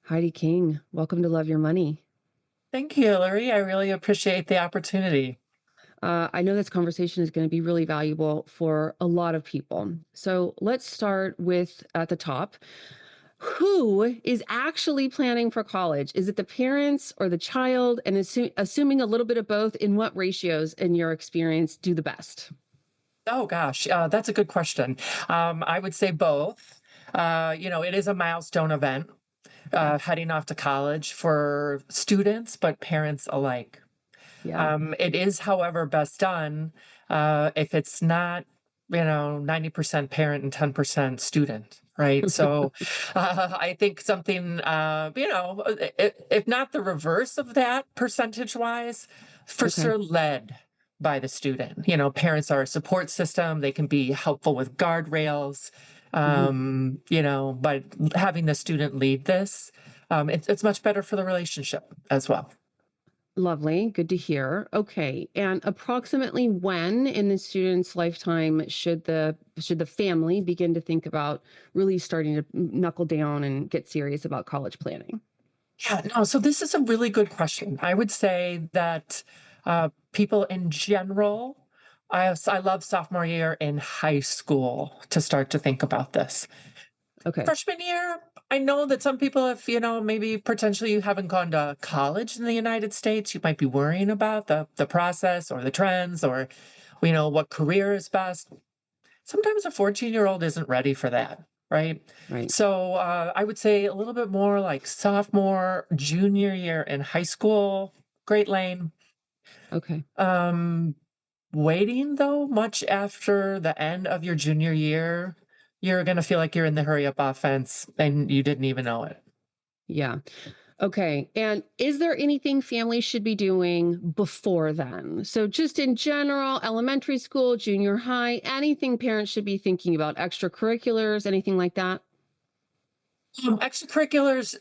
Heidi King, welcome to Love Your Money. Thank you, Hillary. I really appreciate the opportunity. I know this conversation is going to be really valuable for a lot of people. So let's start with at the top. Who is actually planning for college? Is it the parents or the child? And assuming a little bit of both, in what ratios, in your experience, do the best? Oh gosh, that's a good question. I would say both. It is a milestone event, Okay. heading off to college for students, but parents alike. Yeah. It is, however, best done if it's not, 90% parent and 10% student. Right. So I think something, if not the reverse of that percentage wise, for Okay. sure led by the student. Parents are a support system. They can be helpful with guardrails, Mhm. but having the student lead this, it's much better for the relationship as well. Lovely. Good to hear. Okay. And approximately when in the student's lifetime should the family begin to think about really starting to knuckle down and get serious about college planning? Yeah, no, so this is a really good question. I would say that people in general, I love sophomore year in high school to start to think about this. Okay. Freshman year, I know that some people, if maybe potentially you haven't gone to college in the United States, you might be worrying about the process or the trends or what career is best. Sometimes a 14-year-old isn't ready for that, right? Right. So I would say a little bit more like sophomore, junior year in high school, Great Lane. Okay. Um, Waiting though, much after the end of your junior year, you're going to feel like you're in the hurry up offense and you didn't even know it. Yeah. Okay. And is there anything families should be doing before then? So just in general, elementary school, junior high, anything parents should be thinking about, extracurriculars, anything like that? Extracurriculars,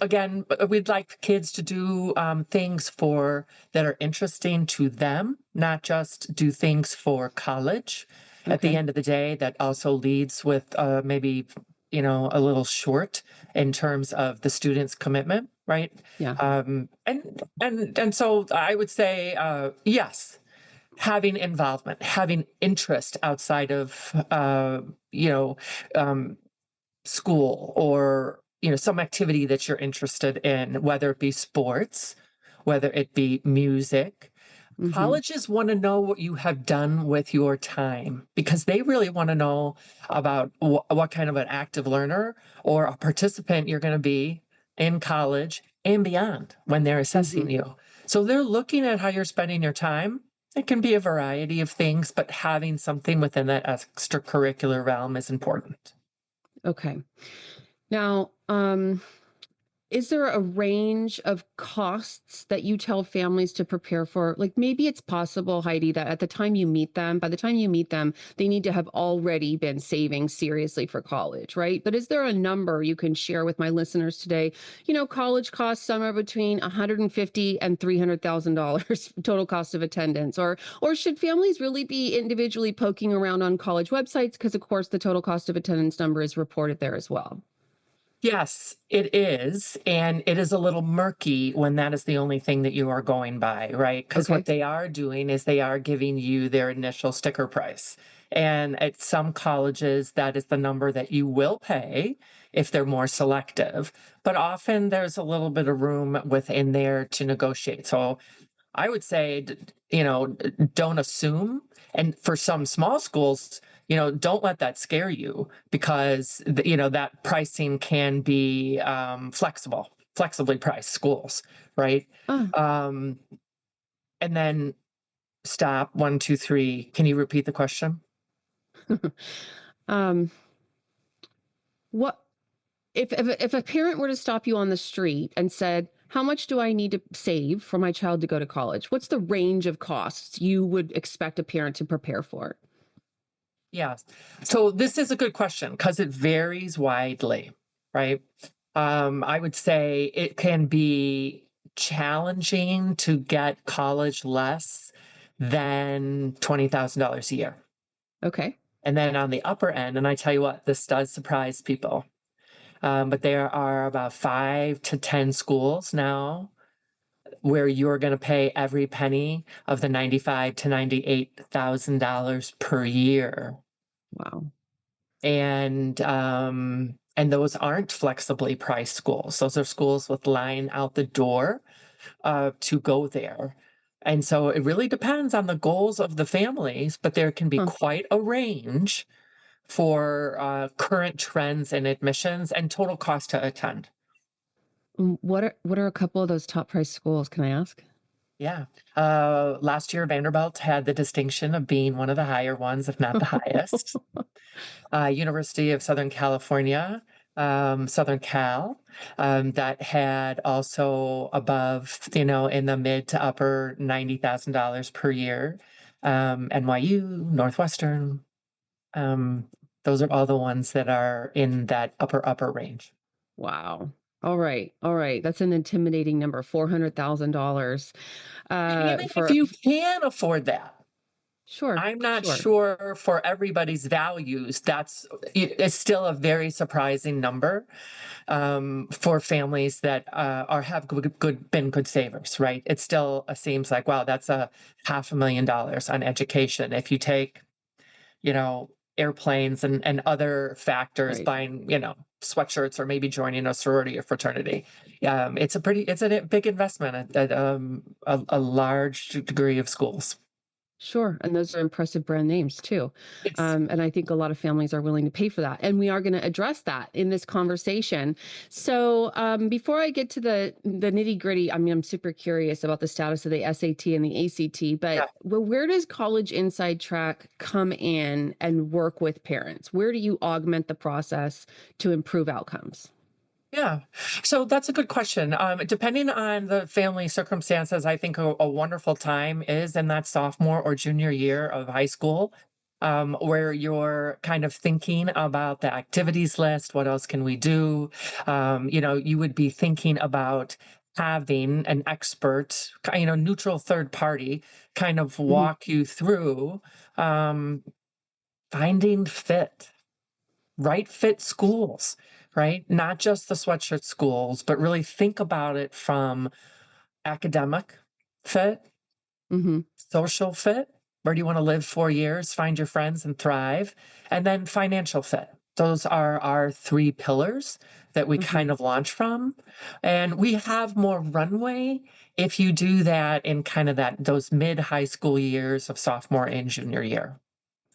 again, we'd like kids to do things for that are interesting to them, not just do things for college. At the Okay. end of the day, that also leads with maybe a little short in terms of the student's commitment, right? Yeah. And so I would say yes, having involvement, having interest outside of you know. Um, school or some activity that you're interested in, whether it be sports, whether it be music. Hmm. Colleges want to know what you have done with your time because they really want to know about what kind of an active learner or a participant you're going to be in college and beyond when they're assessing Hmm. you. So they're looking at how you're spending your time. It can be a variety of things, but having something within that extracurricular realm is important. Okay. Now, is there a range of costs that you tell families to prepare for? Like maybe it's possible, Heidi, that by the time you meet them, they need to have already been saving seriously for college, right? But is there a number you can share with my listeners today? College costs somewhere between 150 and $300,000 total cost of attendance, or should families really be individually poking around on college websites? Because of course the total cost of attendance number is reported there as well. Yes, it is. And it is a little murky when that is the only thing that you are going by, right? Because what Okay. they are doing is they are giving you their initial sticker price. And at some colleges, that is the number that you will pay if they're more selective. But often there's a little bit of room within there to negotiate. So I would say, don't assume. And for some small schools, don't let that scare you because, that pricing can be flexibly priced schools, right? Ah. Um, and then stop. One, two, three. Can you repeat the question? um, what if a parent were to stop you on the street and said, "How much do I need to save for my child to go to college?" What's the range of costs you would expect a parent to prepare for? Yes. So this is a good question because it varies widely, right? I would say it can be challenging to get college less than $20,000 a year. Okay. And then on the upper end, and I tell you what, this does surprise people. but there are about 5 to 10 schools now where you're going to pay every penny of the 95 to $98,000 per year. Wow. And those aren't flexibly priced schools. Those are schools with line out the door to go there. And so it really depends on the goals of the families, but there can be Huh. quite a range for current trends in admissions and total cost to attend. What are a couple of those top price schools, can I ask? Yeah. Last year, Vanderbilt had the distinction of being one of the higher ones, if not the highest. University of Southern California, Southern Cal, that had also above, in the mid to upper $90,000 per year. NYU, Northwestern, um, those are all the ones that are in that upper range. Wow. All right. All right. That's an intimidating number, $400,000. Even if For you can afford that, sure. I'm not Sure. sure for everybody's values, it's still a very surprising number for families that have been good savers, right? It still seems like, wow, that's a $500,000 on education. If you take, airplanes and other factors, Right. buying, sweatshirts or maybe joining a sorority or fraternity, it's a big investment at a large degree of schools. Sure, and those are impressive brand names too. Yes. And I think a lot of families are willing to pay for that. And we are going to address that in this conversation. So before I get to the nitty gritty, I mean, I'm super curious about the status of the SAT and the ACT. Yeah. But where does College Inside Track come in and work with parents? Where do you augment the process to improve outcomes? Yeah. So that's a good question. Depending on the family circumstances, I think a wonderful time is in that sophomore or junior year of high school, where you're kind of thinking about the activities list. What else can we do? You would be thinking about having an expert, neutral third party kind of Hmm. walk you through um, finding right fit schools, right? Not just the sweatshirt schools, but really think about it from academic fit, Hmm. social fit. Where do you want to live 4 years, find your friends and thrive? And then financial fit. Those are our three pillars that we Hmm. kind of launch from. And we have more runway if you do that in kind of those mid high school years of sophomore and junior year.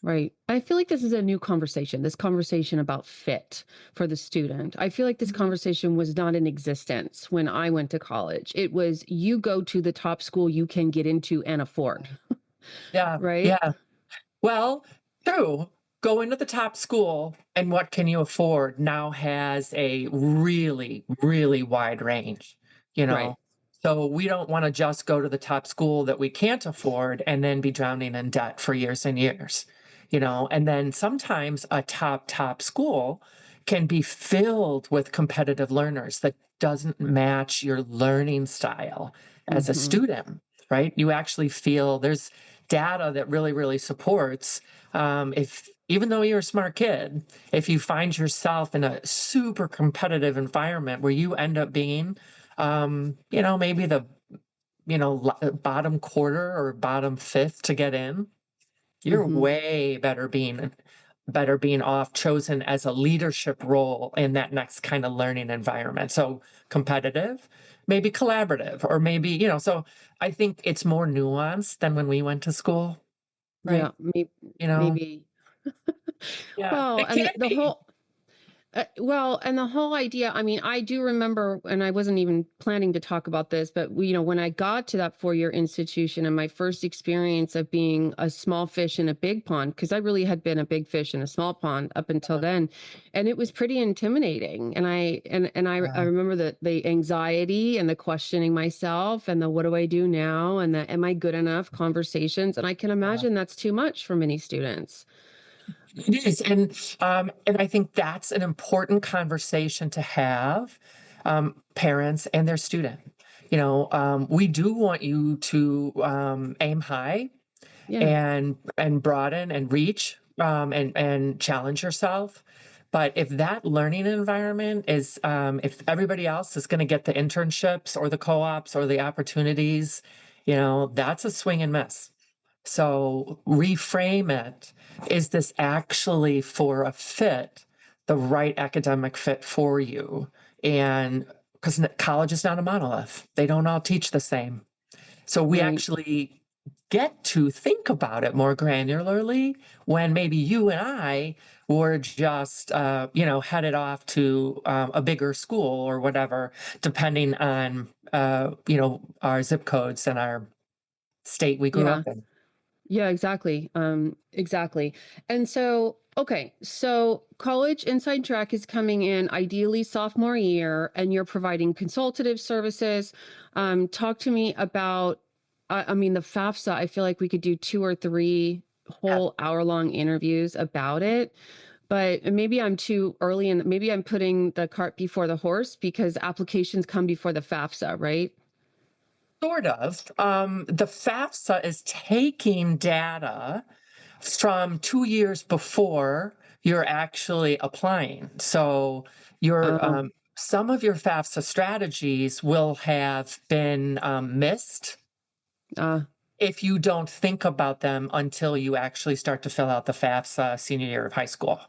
Right. I feel like this is a new conversation, this conversation about fit for the student. I feel like this Mhm. conversation was not in existence when I went to college. It was you go to the top school you can get into and afford, Yeah. right? Yeah. Well, true. Go into the top school, and what can you afford now has a really, really wide range, you Right. know? So we don't want to just go to the top school that we can't afford and then be drowning in debt for years and years, And then sometimes a top school can be filled with competitive learners that doesn't match your learning style as a Hmm. student, right? You actually feel there's data that really, really supports if even though you're a smart kid, if you find yourself in a super competitive environment where you end up being, maybe the bottom quarter or bottom fifth to get in, you're Hmm. way better being off chosen as a leadership role in that next kind of learning environment. So competitive, maybe collaborative, or maybe, so I think it's more nuanced than when we went to school, Yeah. right? You know? Maybe. Yeah, Well, it and can the be. whole well, and the whole idea, I mean, I do remember, and I wasn't even planning to talk about this, but when I got to that 4-year institution and my first experience of being a small fish in a big pond, because I really had been a big fish in a small pond up until Uh, then, and it was pretty intimidating. And I yeah, remember the anxiety and the questioning myself and the what do I do now and the am I good enough conversations, and I can yeah. imagine that's too much for many students. It is, and I think that's an important conversation to have, parents and their student. We do want you to aim high Yeah. and broaden and reach, and challenge yourself. But if that learning environment is, if everybody else is going to get the internships or the co-ops or the opportunities, that's a swing and miss. So reframe it. Is this actually for a fit, the right academic fit for you? And because college is not a monolith, they don't all teach the same. So we Right. actually get to think about it more granularly when maybe you and I were just, headed off to a bigger school or whatever, depending on, our zip codes and our state we grew up Yeah. in. Yeah, exactly. Exactly. And so, okay, so college inside track is coming in ideally sophomore year, and you're providing consultative services. Talk to me about, I mean, the FAFSA. I feel like we could do two or three Yeah. whole hour-long interviews about it, but maybe I'm too early, and maybe I'm putting the cart before the horse because applications come before the FAFSA, right? Sort of. The FAFSA is taking data from 2 years before you're actually applying. So your Oh, some of your FAFSA strategies will have been missed uh, if you don't think about them until you actually start to fill out the FAFSA senior year of high school.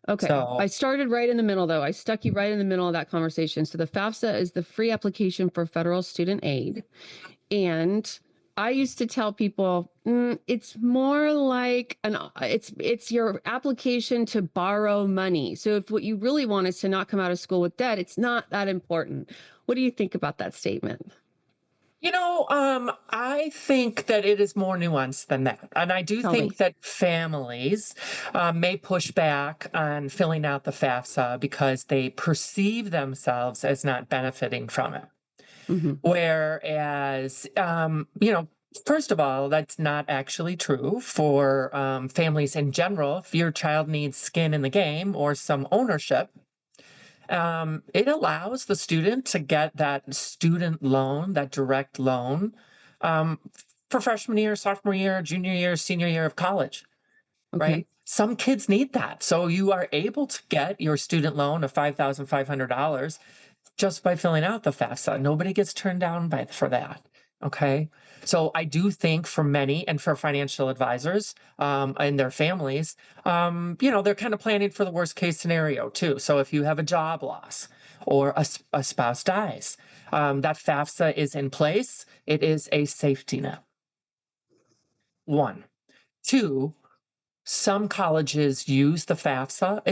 Okay. I So started right in the middle, though. I stuck you right in the middle of that conversation. So the FAFSA is the free application for federal student aid. And I used to tell people, it's more like it's your application to borrow money. So if what you really want is to not come out of school with debt, it's not that important. What do you think about that statement? I think that it is more nuanced than that. And I do Tell think me. that families may push back on filling out the FAFSA because they perceive themselves as not benefiting from it. Hmm. Whereas, first of all, that's not actually true for families in general. If your child needs skin in the game or some ownership, it allows the student to get that student loan, that direct loan, um, for freshman year, sophomore year, junior year, senior year of college, Okay. right? Some kids need that. So you are able to get your student loan of $5,500 just by filling out the FAFSA. Nobody gets turned down for that. Okay. So I do think for many and for financial advisors and their families, they're kind of planning for the worst case scenario too. So if you have a job loss or a spouse dies, that FAFSA is in place. It is a safety net. One. Two, some colleges use the FAFSA.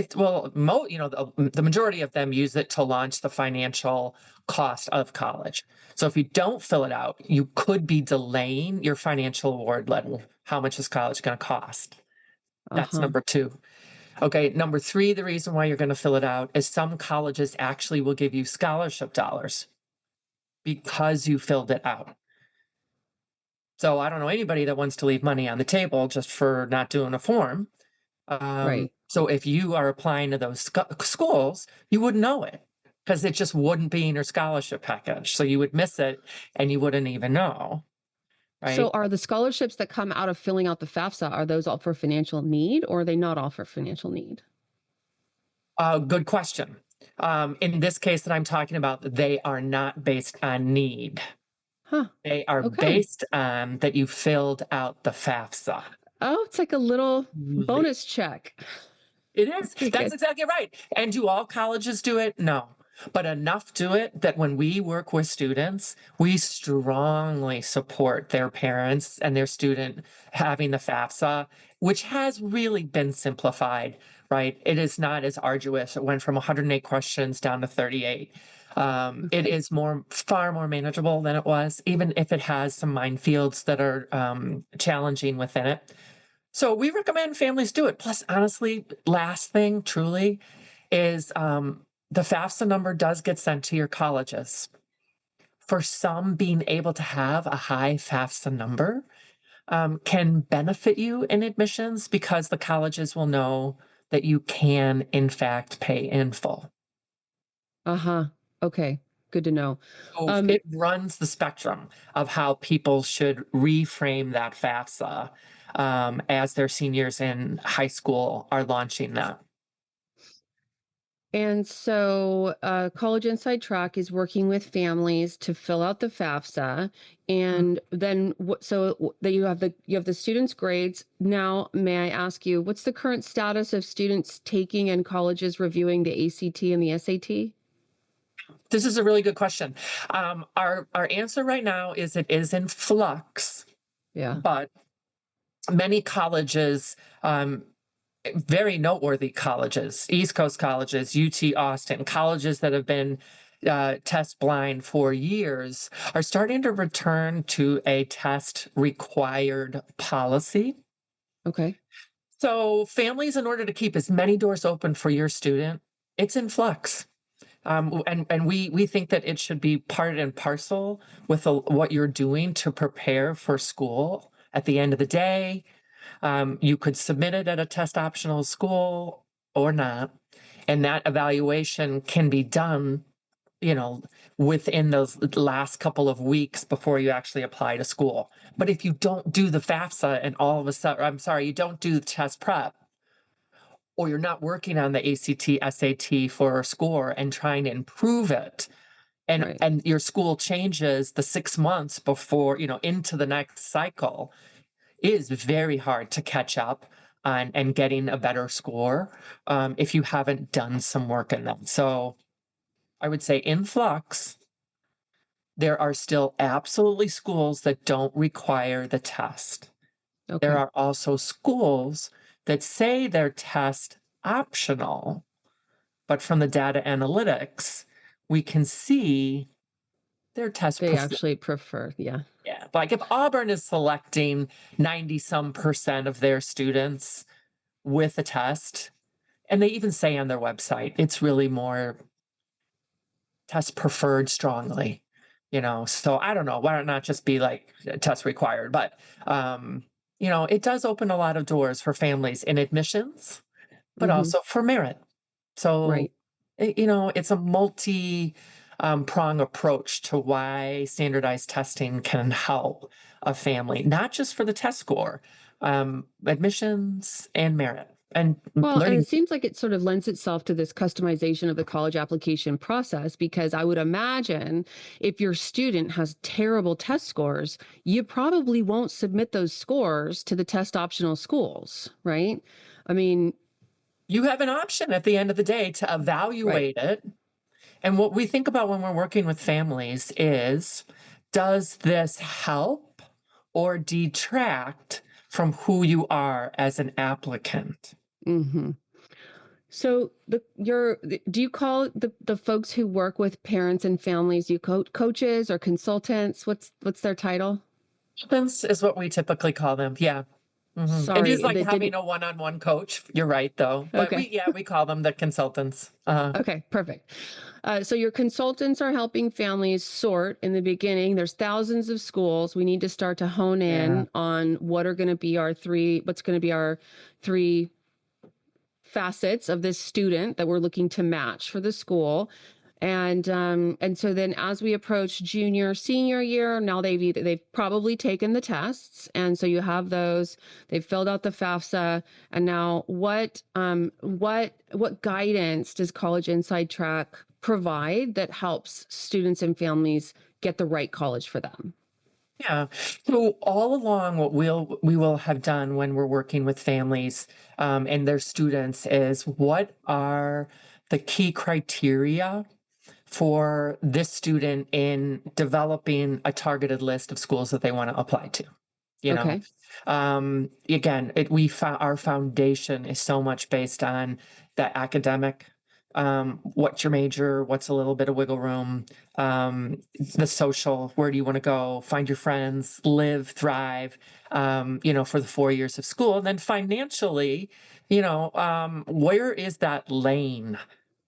The majority of them use it to launch the financial cost of college. So if you don't fill it out, you could be delaying your financial award letter. How much is college going to cost? That's Uh-huh. number two. Okay, number three, the reason why you're going to fill it out is some colleges actually will give you scholarship dollars because you filled it out. So I don't know anybody that wants to leave money on the table just for not doing a form. Right. So if you are applying to those schools, you wouldn't know it because it just wouldn't be in your scholarship package. So you would miss it and you wouldn't even know, So right? are the scholarships that come out of filling out the FAFSA, are those all for financial need, or are they not all for financial need? Good question. In this case that I'm talking about, they are not based on need. Huh. They are Okay. based on that you filled out the FAFSA. Oh, it's like a little Truly. bonus check. It is. Okay, That's good. exactly right. And do all colleges do it? No. But enough do it that when we work with students, we strongly support their parents and their student having the FAFSA, which has really been simplified, right? It is not as arduous. It went from 108 questions down to 38. It Okay. is far more manageable than it was, even if it has some minefields that are challenging within it. So we recommend families do it. Plus, honestly, last thing truly is the FAFSA number does get sent to your colleges. For some, being able to have a high FAFSA number can benefit you in admissions because the colleges will know that you can, in fact, pay in full. Uh-huh. Okay. Good to know. So Um, it runs the spectrum of how people should reframe that FAFSA as their seniors in high school are launching that. And so, College Inside Track is working with families to fill out the FAFSA, and then that you have the students' grades. Now, may I ask you, what's the current status of students taking and colleges reviewing the ACT and the SAT? This is a really good question. Our answer right now is it is in flux, Yeah. but many colleges, very noteworthy colleges, East Coast colleges, UT Austin, colleges that have been test blind for years, are starting to return to a test required policy. Okay. So, families, in order to keep as many doors open for your student, it's in flux. And we think that it should be part and parcel with what you're doing to prepare for school. At the end of the day, you could submit it at a test optional school or not, and that evaluation can be done, you know, within those last couple of weeks before you actually apply to school. But if you don't do the FAFSA and all of a sudden, I'm sorry, you don't do the test prep, or you're not working on the ACT, SAT for a score and trying to improve it, Right. and your school changes the 6 months before, into the next cycle, is very hard to catch up on and getting a better score, if you haven't done some work in them. So I would say in flux, there are still absolutely schools that don't require the test. There Okay. are also schools that say they're test optional, but from the data analytics, we can see their test They performance. actually prefer, yeah. Yeah, like if Auburn is selecting 90 some percent of their students with a test, and they even say on their website, it's really more test preferred strongly, So I don't know, why not just be like test required? But, it does open a lot of doors for families in admissions, but Mhm. also for merit. So, Right. it's a multi prong approach to why standardized testing can help a family, not just for the test score, admissions and merit and Well, and learning. it seems like it sort of lends itself to this customization of the college application process, because I would imagine if your student has terrible test scores, you probably won't submit those scores to the test optional schools, right? I mean, You have an option at the end of the day to right. evaluate it. And what we think about when we're working with families is, does this help or detract from who you are as an applicant? Mhm. So do you call the folks who work with parents and families, you coaches or consultants? What's their title? Consultants is what we typically call them. Yeah. It is Sorry, like that having didn't. a one-on-one coach. You're right, though. But Okay. yeah, we call them the consultants. Okay, perfect. So your consultants are helping families sort in the beginning. There's thousands of schools. We need to start to hone Yeah. in on what's going to be our three facets of this student that we're looking to match for the school. And so then as we approach junior senior year, now they've probably taken the tests, and so you have those, they've filled out the FAFSA. And now what guidance does College Inside Track provide that helps students and families get the right college for them? Yeah. So all along, what we will have done when we're working with families, and their students, is what are the key criteria for this student in developing a targeted list of schools that they want to apply to. You know, Okay. again, our foundation is so much based on the academic. What's your major? What's a little bit of wiggle room? The social, where do you want to go? Find your friends, live, thrive, for the 4 years of school. And then financially, where is that lane?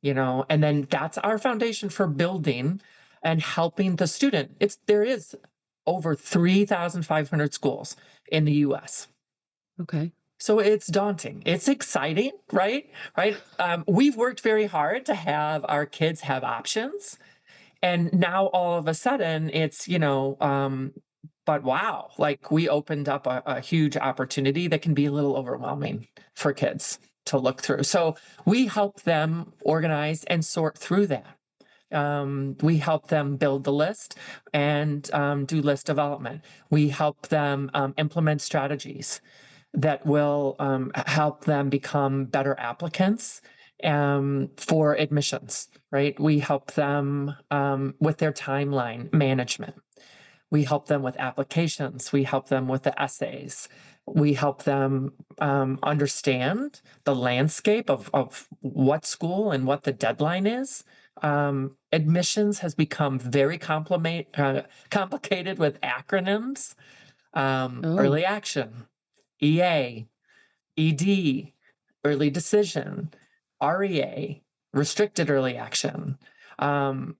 And then that's our foundation for building and helping the student. There is over 3,500 schools in the US. Okay. So it's daunting. It's exciting, right? Right. We've worked very hard to have our kids have options. And now all of a sudden but wow, like we opened up a huge opportunity that can be a little overwhelming for kids. to look through. So we help them organize and sort through that. We help them build the list and do list development. We help them implement strategies that will help them become better applicants for admissions, right? We help them with their timeline management. We help them with applications. We help them with the essays. We help them understand the landscape of what school and what the deadline is. Admissions has become very complicated with acronyms, Oh, early action, EA, ED, early decision, REA, restricted early action. Um,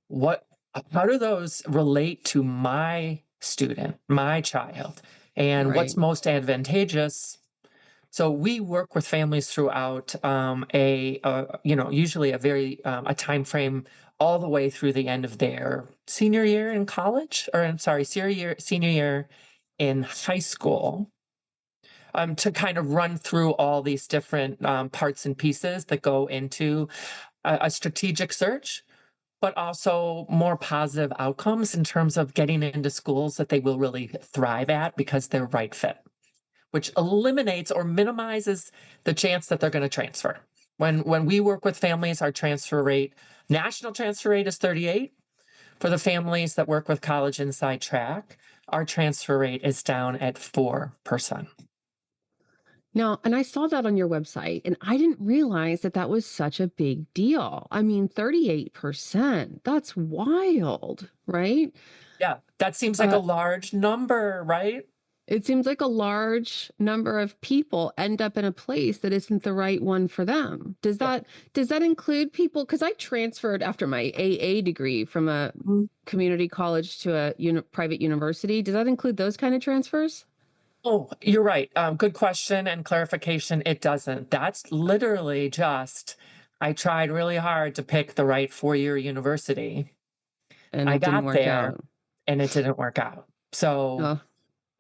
what how do those relate to my student, my child, and what's right. most advantageous? So we work with families throughout usually a very a time frame all the way through the end of their senior year in college, or I'm sorry, senior year in high school, to kind of run through all these different parts and pieces that go into a strategic search, but also more positive outcomes in terms of getting into schools that they will really thrive at because they're right fit, which eliminates or minimizes the chance that they're going to transfer. When we work with families, our transfer rate, national transfer rate is 38. For the families that work with College Inside Track, our transfer rate is down at 4%. Now, and I saw that on your website, and I didn't realize that that was such a big deal. I mean, 38%, that's wild, right? Yeah, that seems like a Uh, large number, right? it seems like a large number of people end up in a place that isn't the right one for them. Yeah. Does that include people? Because I transferred after my AA degree from a community college to a private university. Does that include those kind of transfers? Oh, you're right. Good question and clarification. It doesn't. That's literally just, I tried really hard to pick the right 4-year university. And I it didn't got work there out. and it didn't work out. So Oh,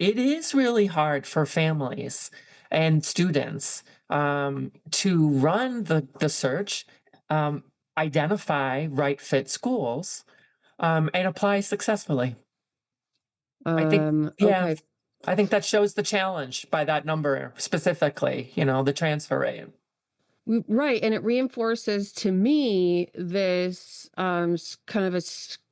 it is really hard for families and students to run the search, um, identify right fit schools, and apply successfully. I think, yeah, okay. I think that shows the challenge by that number specifically, the transfer rate. Right, and it reinforces to me this kind of a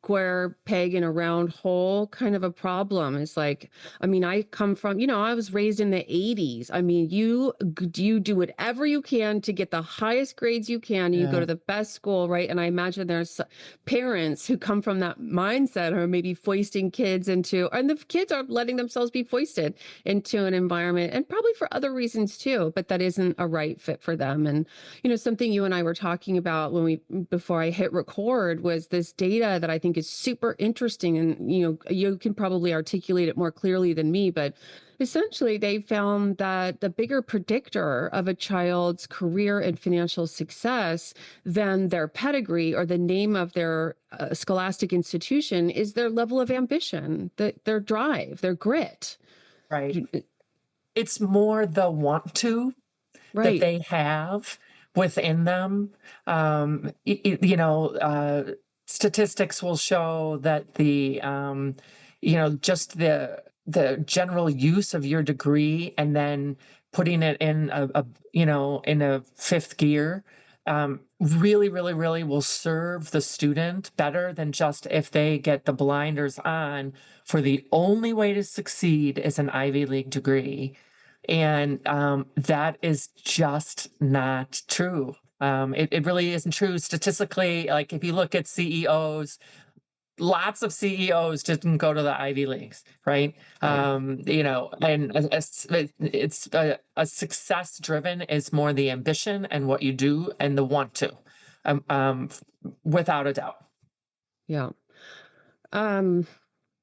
square peg in a round hole kind of a problem. It's like, I mean, I come from, I was raised in the 80s. I mean, you do whatever you can to get the highest grades you can, and you go Yeah, to the best school, right? And I imagine there's parents who come from that mindset or maybe foisting kids into, and the kids are letting themselves be foisted into an environment, and probably for other reasons too, but that isn't a right fit for them. And something you and I were talking about before I hit record was this data that I think is super interesting. And, you can probably articulate it more clearly than me, but essentially they found that the bigger predictor of a child's career and financial success than their pedigree or the name of their scholastic institution is their level of ambition, their drive, their grit. right. It's more the want to that Right. they have within them. Statistics will show that just the general use of your degree and then putting it in in a fifth gear, really, really, really will serve the student better than just if they get the blinders on for the only way to succeed is an Ivy League degree, and that is just not true. It really isn't true statistically. Like if you look at CEOs, lots of CEOs didn't go to the Ivy Leagues, right? Right. And it's a success driven is more the ambition and what you do and the want to, um, um, without a doubt. Yeah. Um,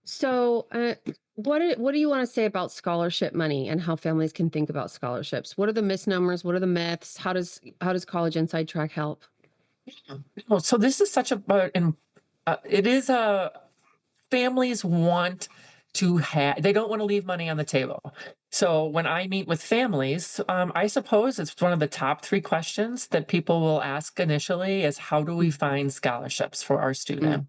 so, what do you want to say about scholarship money and how families can think about scholarships? What are the misnomers? What are the myths? How does College Inside Track help? Well, so this is such it is a families want to have, they don't want to leave money on the table. So when I meet with families, I suppose it's one of the top 3 questions that people will ask initially is, "How do we Mm, find scholarships for our student?" mm,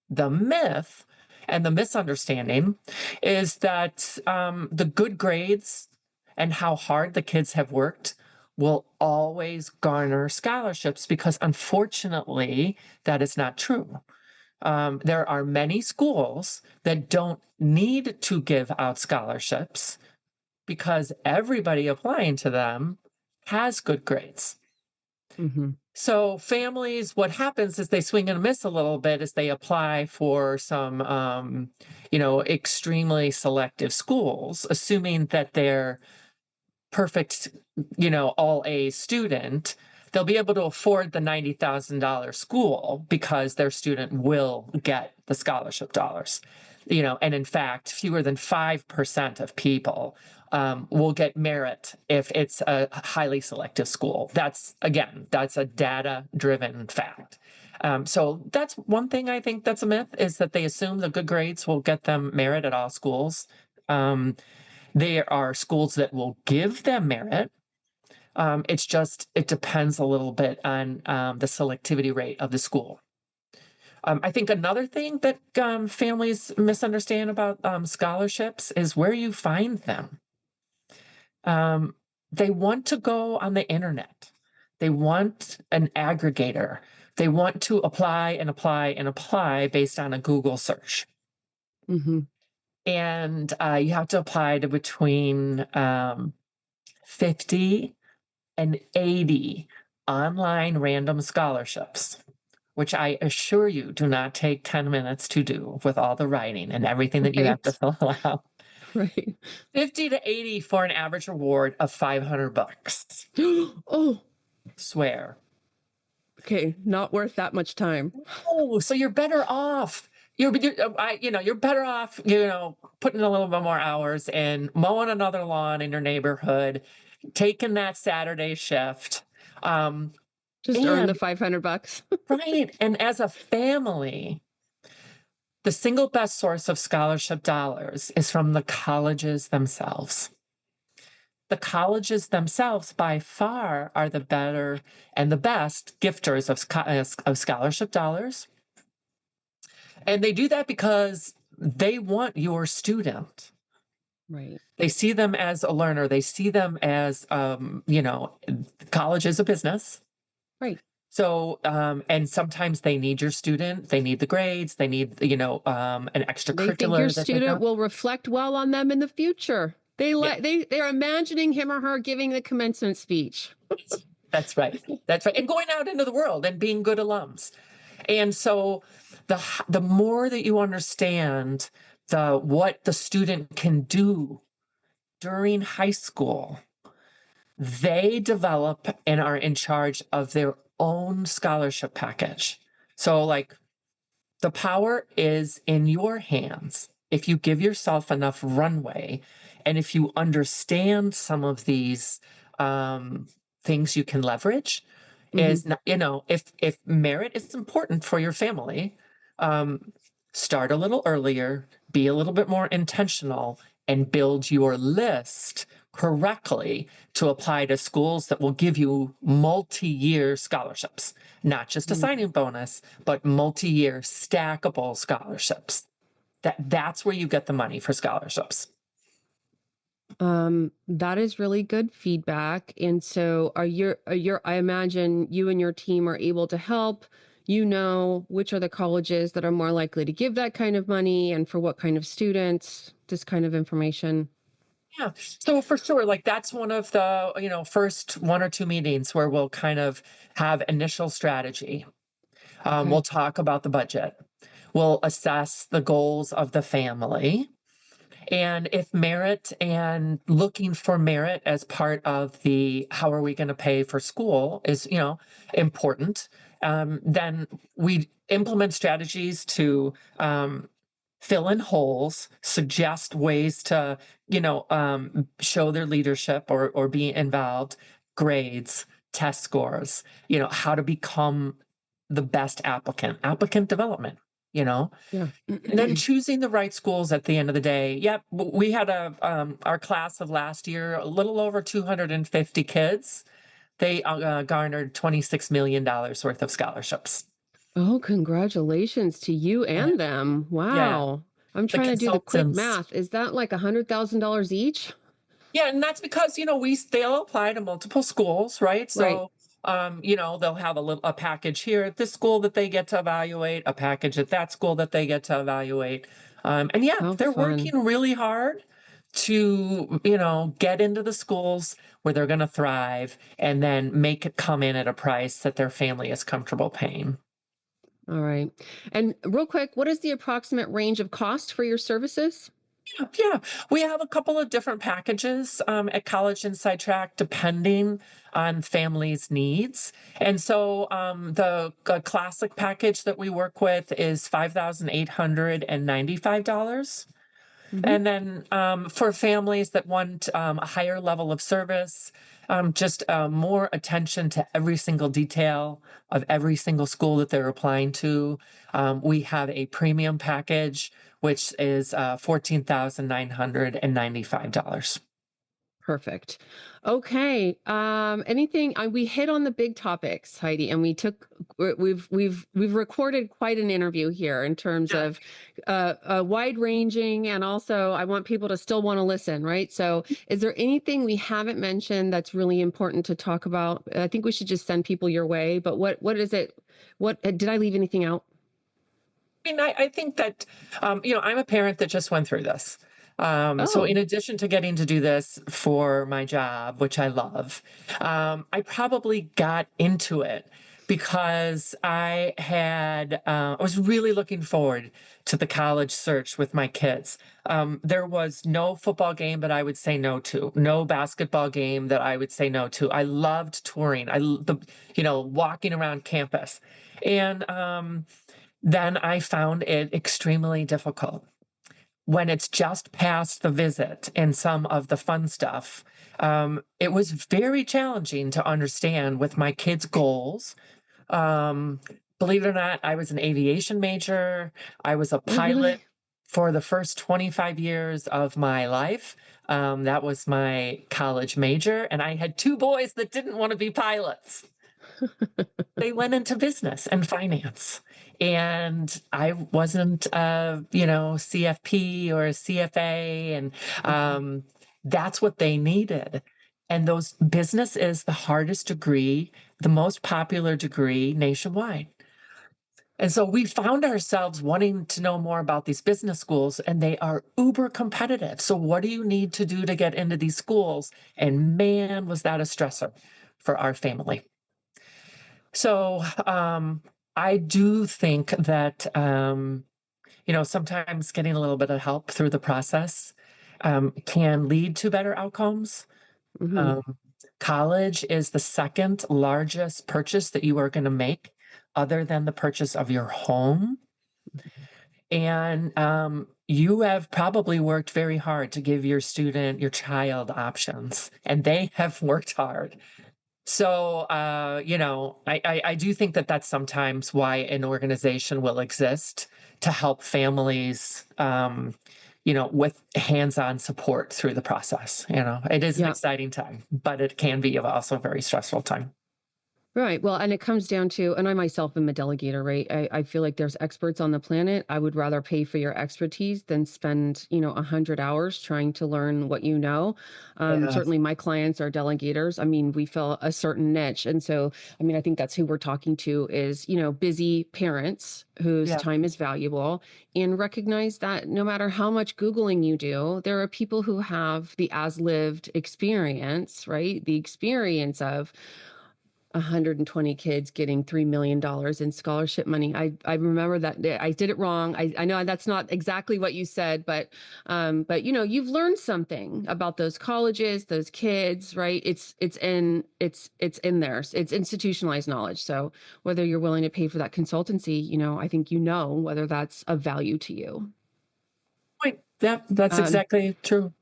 The myth and the misunderstanding is that, the good grades and how hard the kids have worked will always garner scholarships because, unfortunately, that is not true. There are many schools that don't need to give out scholarships because everybody applying to them has good grades. mhm, So families, what happens is they swing and miss a little bit as they apply for some, extremely selective schools, assuming that they're perfect, all A student, they'll be able to afford the $90,000 school because their student will get the scholarship dollars. And in fact, fewer than 5% of people will get merit if it's a highly selective school. That's a data driven fact. So that's one thing I think that's a myth is that they assume the good grades will get them merit at all schools. Um, there are schools that will give them merit. It depends a little bit on the selectivity rate of the school. I think another thing that families misunderstand about scholarships is where you find them. Um, they want to go on the internet. They want an aggregator. They want to apply and apply and apply based on a Google search. mhm. And you have to apply to between 50 and 80 online random scholarships, which I assure you do not take 10 minutes to do with all the writing and everything that you have to Right, fill out. right. 50 to 80 for an average reward of 500 bucks. Oh, Swear. okay, not worth that much time. Oh, so you're better off. You're better off, putting a little bit more hours in, mowing another lawn in your neighborhood, taking that Saturday shift. Um, Just earn the and 500 bucks. right. And as a family, the single best source of scholarship dollars is from the colleges themselves. The colleges themselves, by far, are the better and the best gifters of scholarship dollars. And they do that because they want your student. Right, They see them as a learner. They see them as, college is a business. right. So, and sometimes they need your student, they need the grades, they need, an They think your extracurricular that they've student got. will reflect well on them in the future. Yeah, They're imagining him or her giving the commencement speech. that's right. That's right. And going out into the world and being good alums. And so the more that you understand what the student can do during high school, they develop and are in charge of their own scholarship package. So like the power is in your hands if you give yourself enough runway and if you understand some of these um, things you can leverage. Mhm, If merit is important for your family, um, start a little earlier, be a little bit more intentional, and build your list correctly to apply to schools that will give you multi-year scholarships, not just a mhm. signing bonus, but multi-year stackable scholarships. That's where you get the money for scholarships. That is really good feedback. And so I imagine you and your team are able to help, which are the colleges that are more likely to give that kind of money and for what kind of students, this kind of information. Yeah. So for sure, like that's one of the, first 1 or 2 meetings where we'll kind of have initial strategy. We'll Okay. talk about the budget. We'll assess the goals of the family. And if merit and looking for merit as part of the how are we going to pay for school is, important, then we implement strategies to fill in holes, suggest ways to, show their leadership or be involved, grades, test scores, how to become the best applicant development. you know? Yeah. And then choosing the right schools at the end of the day. Yep, we had our class of last year, a little over 250 kids. They garnered $26 million worth of scholarships. Oh, congratulations to you Uh, and them. yeah, Wow. I'm the trying to do the quick consultants. math. Is that like $100,000 each? Yeah, and that's because, they'll apply to multiple schools, right? Right. So, they'll have a package here at this school that they get to evaluate, a package at that school that they get to evaluate. And yeah, How they're fun. working really hard to, get into the schools where they're going to thrive and then make it come in at a price that their family is comfortable paying. All right. And real quick, what is the approximate range of cost for your services? Yeah, we have a couple of different packages at College Inside Track, depending on families' needs. And so the classic package that we work with is $5,895. Hmm. And then for families that want a higher level of service, just more attention to every single detail of every single school that they're applying to, we have a premium package, which is $14,995. Perfect. Okay. Anything we hit on the big topics, Heidi, and we've recorded quite an interview here in terms Yeah. of wide ranging, and also I want people to still want to listen, right? So, is there anything we haven't mentioned that's really important to talk about? I think we should just send people your way. But what is it? What did I leave anything out? I think that, I'm a parent that just went through this. So, in Oh, addition to getting to do this for my job, which I love, I probably got into it because I was really looking forward to the college search with my kids. There was no football game that I would say no to, no basketball game that I would say no to. I loved touring. Walking around campus. And, then I found it extremely difficult. When it's just past the visit and some of the fun stuff, it was very challenging to understand with my kids' goals. Um, Believe it or not, I was an aviation major. I was a oh, pilot really? for the first 25 years of my life. That was my college major. And I had two boys that didn't want to be pilots. They went into business and finance. And I wasn't CFP or a CFA, and Okay. that's what they needed. And those business is the hardest degree, the most popular degree nationwide. And so we found ourselves wanting to know more about these business schools, and they are uber competitive. So, what do you need to do to get into these schools? And man, was that a stressor for our family. So, I do think that, sometimes getting a little bit of help through the process can lead to better outcomes. Hmm. Um, College is the second largest purchase that you are going to make, other than the purchase of your home. And you have probably worked very hard to give your child options, and they have worked hard. So, I do think that that's sometimes why an organization will exist, to help families, with hands-on support through the process. It is an Yeah. exciting time, but it can be also a very stressful time. Right. Well, and it comes down to, and I myself am a delegator, right? I feel like there's experts on the planet. I would rather pay for your expertise than spend, 100 hours trying to learn what you know. Yeah, Certainly my clients are delegators. I mean, we fill a certain niche. And so, I mean, I think that's who we're talking to is, busy parents whose yeah, time is valuable, and recognize that no matter how much Googling you do, there are people who have the as lived experience, right? The experience of 120 kids getting $3 million in scholarship money. I remember that I did it wrong. I know that's not exactly what you said, but you've learned something about those colleges, those kids, right? It's in there. It's institutionalized knowledge. So whether you're willing to pay for that consultancy, I think whether that's of value to you. point. Yeah, that's Um, exactly true.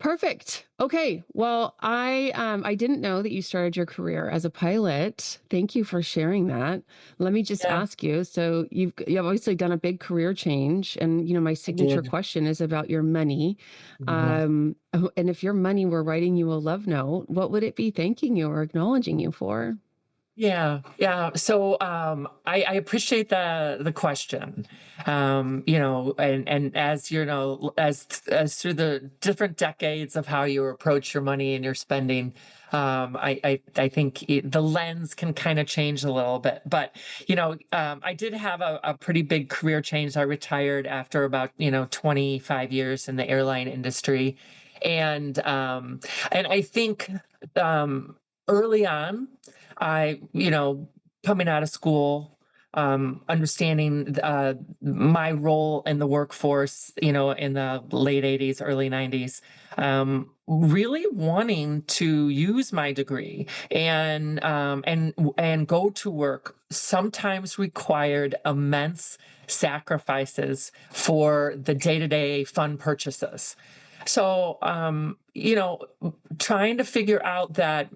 Perfect. Okay. Well, I didn't know that you started your career as a pilot. Thank you for sharing that. Let me just Yeah, ask you. So you've obviously done a big career change, and my I signature did. question is about your money. Mhm. And if your money were writing you a love note, what would it be thanking you or acknowledging you for? Yeah, yeah. So I appreciate the question. And as you know, as through the different decades of how you approach your money and your spending, I think the lens can kind of change a little bit. But I did have a pretty big career change. I retired after about 25 years in the airline industry, and I think um, early on. Coming out of school, understanding my role in the workforce, in the late 80s, early 90s, really wanting to use my degree and go to work sometimes required immense sacrifices for the day-to-day fun purchases. So, trying to figure out that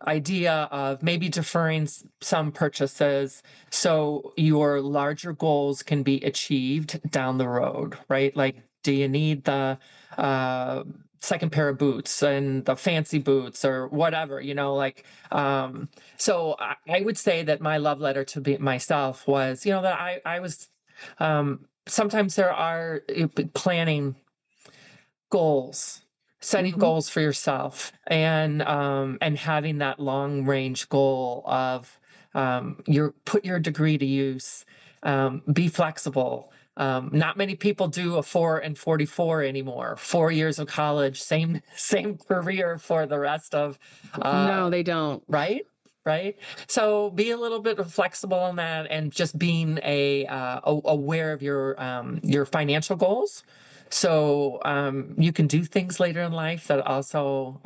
idea of maybe deferring some purchases so your larger goals can be achieved down the road, right? Like, do you need the uh, second pair of boots and the fancy boots or whatever, so I would say that my love letter to myself was, that I was, sometimes there are planning goals, setting Hmm. goals for yourself, and having that long range goal of your put your degree to use, be flexible. Not many people do a 4 and 44 anymore. 4 years of college, same same career for the rest of, uh, No, they don't. right, right. So be a little bit flexible on that, and just being aware of your financial goals, so you can do things later in life that also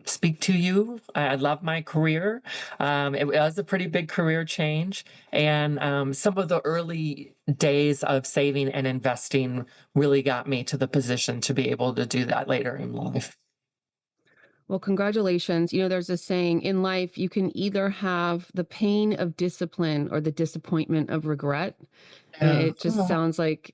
speak to you. I love my career. It was a pretty big career change, and some of the early days of saving and investing really got me to the position to be able to do that later in life. Well, congratulations. There's a saying in life, you can either have the pain of discipline or the disappointment of regret. And Yeah. it just sounds like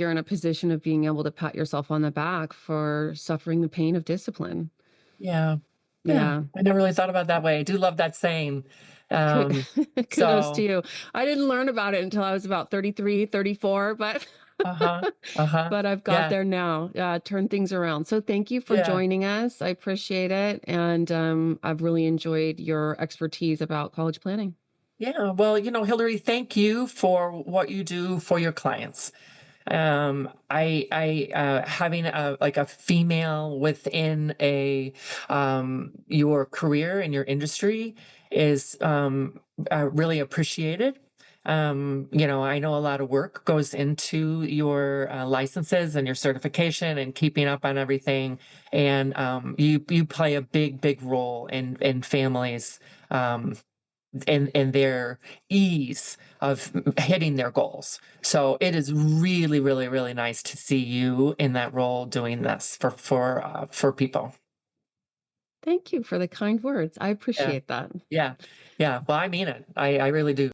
you're in a position of being able to pat yourself on the back for suffering the pain of discipline. Yeah. Yeah. Yeah. I never really thought about it that way. I do love that saying. Ku- Um, Kudos to so, you. I didn't learn about it until I was about 33, 34, but uh-huh. Uh-huh. but I've got Yeah. there now. Turn things around. So thank you for Yeah. joining us. I appreciate it, and I've really enjoyed your expertise about college planning. Yeah. Well, Hillary, thank you for what you do for your clients. Having a female within your career and your industry is really appreciated. I know a lot of work goes into your licenses and your certification and keeping up on everything, and you play a big role in families. And their ease of hitting their goals. So it is really, really, really nice to see you in that role doing this for people. Thank you for the kind words. I Yeah, appreciate that. yeah, yeah. Well, I mean it. I really do.